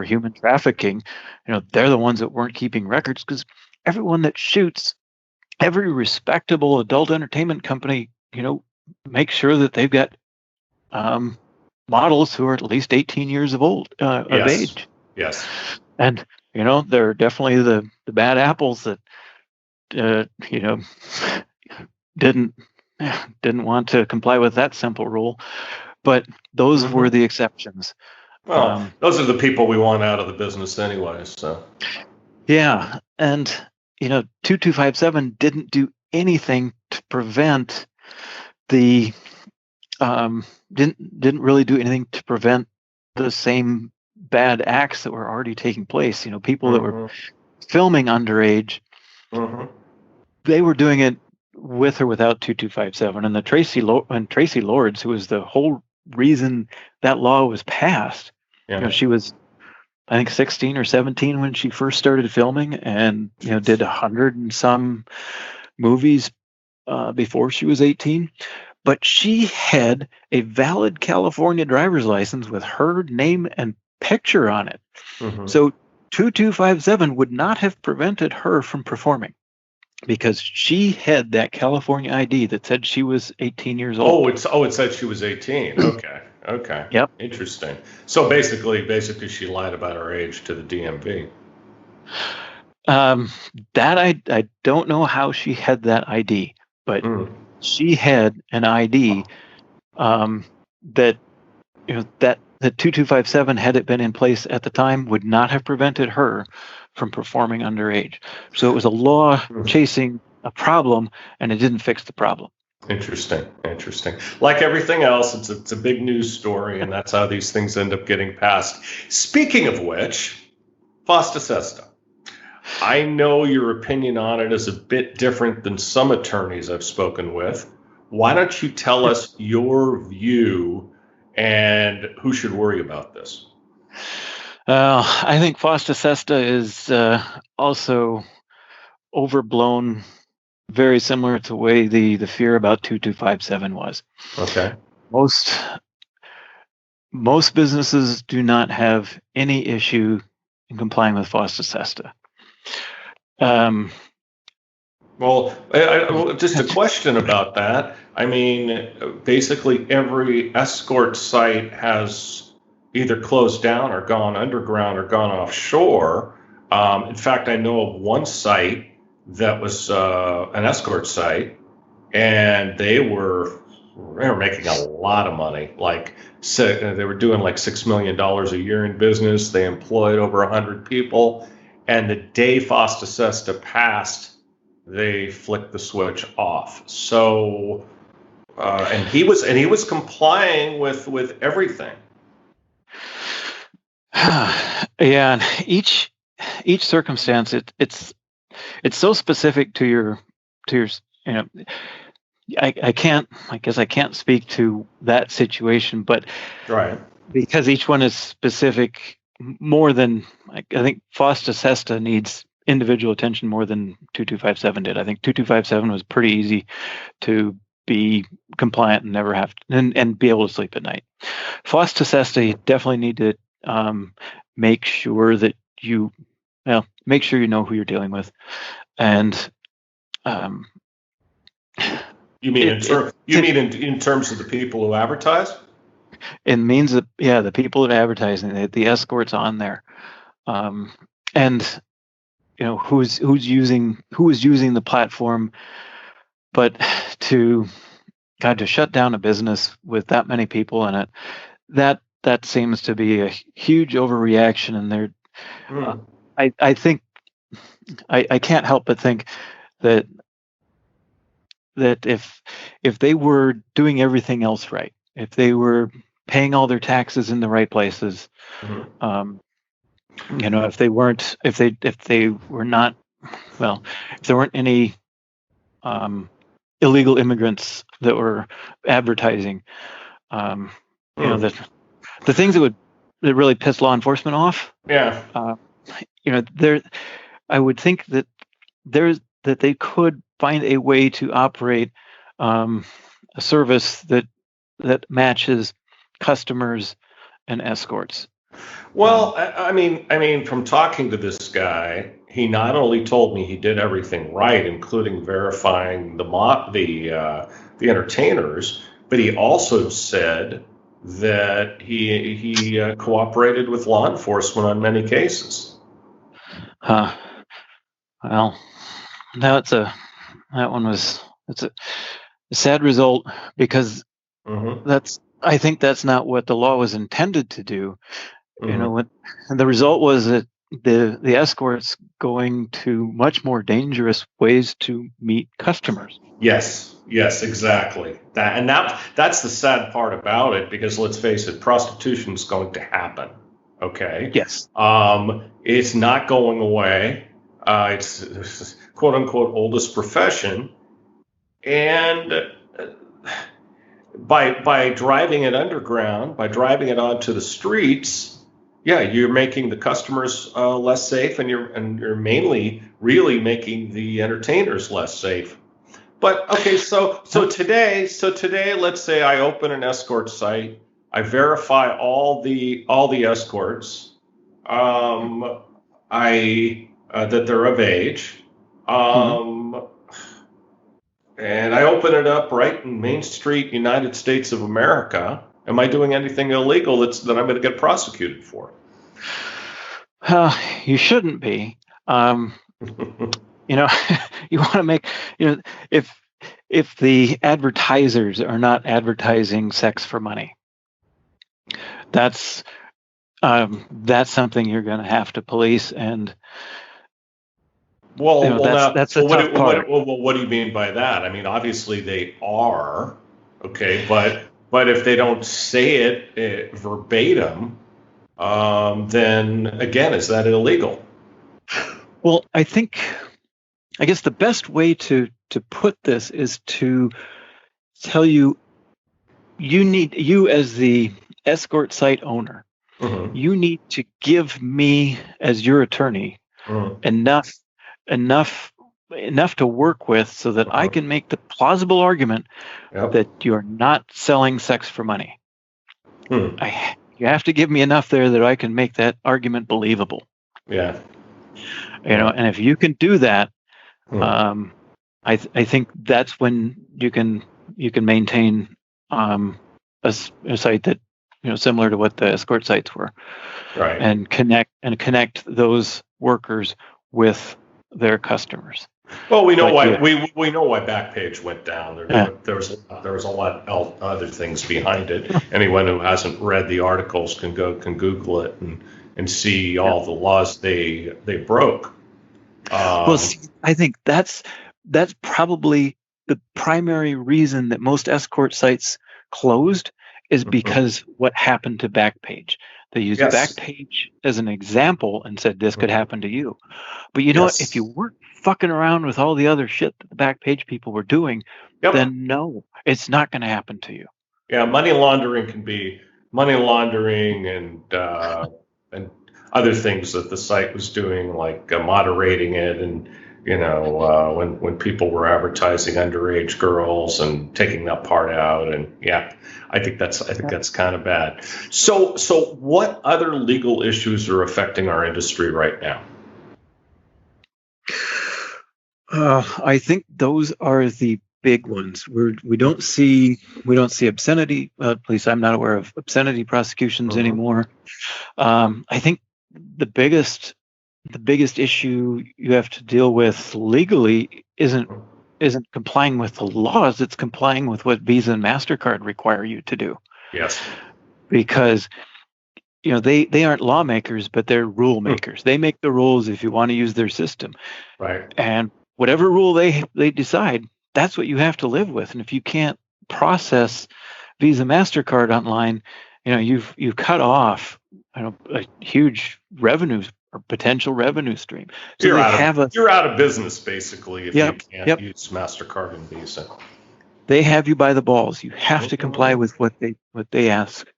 human trafficking. They're the ones that weren't keeping records, because everyone that shoots, every respectable adult entertainment company, make sure that they've got models who are at least 18 years of age. Yes. And they're definitely the bad apples that didn't want to comply with that simple rule, but those were the exceptions. Well, those are the people we want out of the business anyway. So. Yeah, and 2257 didn't do anything to prevent the didn't really do anything to prevent the same bad acts that were already taking place. People that were filming underage, they were doing it with or without 2257. And Tracy Lords, who was the whole reason that law was passed, she was, I think, 16 or 17 when she first started filming, and did 100 and some movies before she was 18. But she had a valid California driver's license with her name and picture on it. So 2257 would not have prevented her from performing, because she had that California ID that said she was 18 years old. It said she was 18. Okay. Yep. Interesting. So basically she lied about her age to the DMV. That I don't know how she had that ID, but she had an ID that that 2257, had it been in place at the time, would not have prevented her from performing underage. So it was a law chasing a problem, and it didn't fix the problem. Interesting. Like everything else, it's a big news story, and that's how these things end up getting passed. Speaking of which, FOSTA SESTA. I know your opinion on it is a bit different than some attorneys I've spoken with. Why don't you tell us your view and who should worry about this? I think FOSTA SESTA is also overblown, very similar to the way the fear about 2257 was. Okay. Most businesses do not have any issue in complying with FOSTA SESTA. Well, just a question about that. I mean, basically every escort site has either closed down or gone underground or gone offshore. In fact, I know of one site that was an escort site, and they were making a lot of money. They were doing like $6 million a year in business. They employed over 100 people, and the day FOSTA SESTA passed, they flicked the switch off. So, and he was complying with everything. Yeah, and each circumstance, it's so specific to your I guess I can't speak to that situation, but right. because each one is specific more than, I think FOSTA SESTA needs individual attention more than 2257 did. I think 2257 was pretty easy to be compliant and never have to, and be able to sleep at night. FOSTA SESTA, you definitely need to make sure that you make sure you know who you're dealing with, and you mean in terms of the people who advertise? It means that the people that advertise, the escorts on there, and who is using the platform, but to shut down a business with that many people in it, that seems to be a huge overreaction. And I think I can't help but think that if they were doing everything else right, if they were paying all their taxes in the right places, if they weren't any illegal immigrants that were advertising, the things that really piss law enforcement off. I would think that they could find a way to operate a service that matches customers and escorts. Well, I mean, from talking to this guy, he not only told me he did everything right, including verifying the entertainers, but he also said that he cooperated with law enforcement on many cases. Well, now it's a sad result, because I think that's not what the law was intended to do. And the result was that the escorts going to much more dangerous ways to meet customers. Yes, exactly. That's the sad part about it, because let's face it, prostitution is going to happen. Okay. Yes. It's not going away. It's quote unquote oldest profession, and by driving it underground, by driving it onto the streets, you're making the customers less safe, and you're mainly really making the entertainers less safe. But okay, so today, let's say I open an escort site, I verify all the escorts, that they're of age, and I open it up right in Main Street, United States of America. Am I doing anything illegal that I'm going to get prosecuted for? You shouldn't be. You want to make, if the advertisers are not advertising sex for money, that's something you're going to have to police. And that's a tough part. What do you mean by that? I mean, obviously they are, okay, but if they don't say it verbatim, then again, is that illegal? Well, I guess the best way to put this is to tell you as the escort site owner, you need to give me, as your attorney, enough to work with, so that I can make the plausible argument that you're not selling sex for money. You have to give me enough there that I can make that argument believable. Yeah. And if you can do that, I think that's when you can maintain a site that, similar to what the escort sites were, right, and connect those workers with their customers. Well, we know why we know why Backpage went down. There was a lot of other things behind it. Anyone who hasn't read the articles can Google it and see all the laws they broke. I think that's probably the primary reason that most escort sites closed, is because what happened to Backpage. They used Backpage as an example and said this could happen to you. But you know what? If you weren't fucking around with all the other shit that the Backpage people were doing, then no, it's not going to happen to you. Yeah, money laundering can be money laundering and other things that the site was doing, like moderating it, and when people were advertising underage girls and taking that part out, and yeah, I think that's kind of bad. So what other legal issues are affecting our industry right now? I think those are the big ones. We don't see obscenity. At least I'm not aware of obscenity prosecutions anymore. I think the biggest issue you have to deal with legally isn't complying with the laws. It's complying with what Visa and MasterCard require you to do. Yes. Because they aren't lawmakers, but they're rule makers. They make the rules if you want to use their system. Right. And whatever rule they decide, that's what you have to live with. And if you can't process Visa, MasterCard online, you've cut off a huge revenue or potential revenue stream. So you're out of business basally if you can't use MasterCard and Visa. They have you by the balls. You have to comply with what they ask,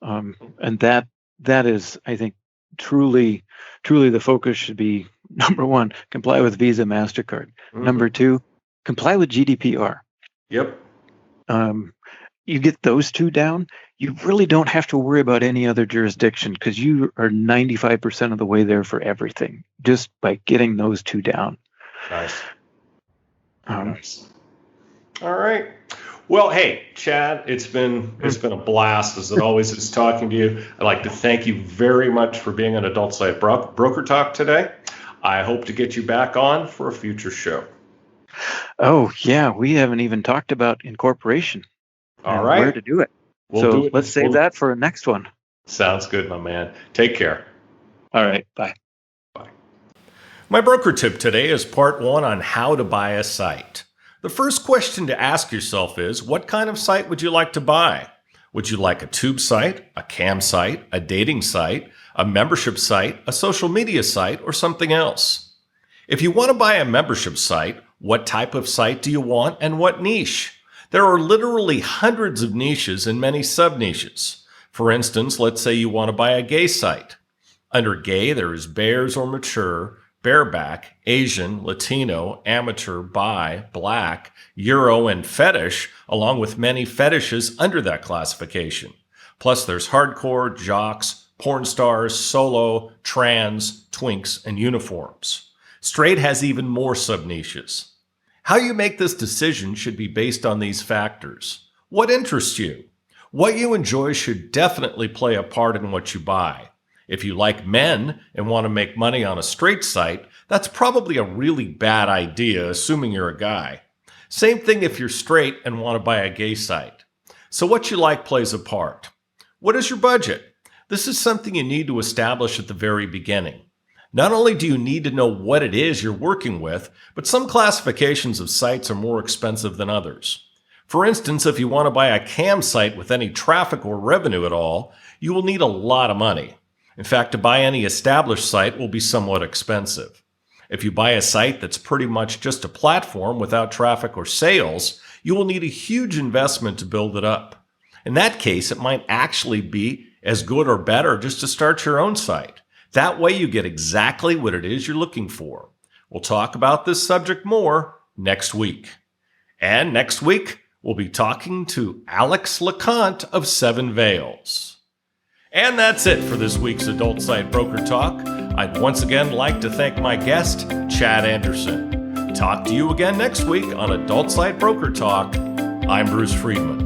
and that is, I think, truly the focus should be. Number one, comply with Visa, MasterCard. Number two, comply with GDPR. Yep. You get those two down, you really don't have to worry about any other jurisdiction because you are 95% of the way there for everything just by getting those two down. Nice. Nice. All right. Well, hey, Chad, it's been a blast, as it always is, talking to you. I'd like to thank you very much for being on Adult Site Broker Talk today. I hope to get you back on for a future show. Oh, yeah. We haven't even talked about incorporation. All right. Where to do it. Let's save that for a next one. Sounds good, my man. Take care. All right. Bye. Bye. My broker tip today is part 1 on how to buy a site. The first question to ask yourself is, what kind of site would you like to buy? Would you like a tube site, a cam site, a dating site, a membership site, a social media site, or something else? If you want to buy a membership site, what type of site do you want and what niche? There are literally hundreds of niches and many sub-niches. For instance, let's say you want to buy a gay site. Under gay, there is bears or mature, bareback, Asian, Latino, amateur, bi, black, Euro, and fetish, along with many fetishes under that classification. Plus, there's hardcore, jocks, porn stars, solo, trans, twinks, and uniforms. Straight has even more sub-niches. How you make this decision should be based on these factors. What interests you? What you enjoy should definitely play a part in what you buy. If you like men and want to make money on a straight site, that's probably a really bad idea, assuming you're a guy. Same thing if you're straight and want to buy a gay site. So what you like plays a part. What is your budget? This is something you need to establish at the very beginning. Not only do you need to know what it is you're working with, but some classifications of sites are more expensive than others. For instance, if you want to buy a cam site with any traffic or revenue at all, you will need a lot of money. In fact, to buy any established site will be somewhat expensive. If you buy a site that's pretty much just a platform without traffic or sales, you will need a huge investment to build it up. In that case, it might actually be as good or better just to start your own site. That way you get exactly what it is you're looking for. We'll talk about this subject more next week. And next week, we'll be talking to Alex LeConte of Seven Veils. And that's it for this week's Adult Site Broker Talk. I'd once again like to thank my guest, Chad Anderson. Talk to you again next week on Adult Site Broker Talk. I'm Bruce Friedman.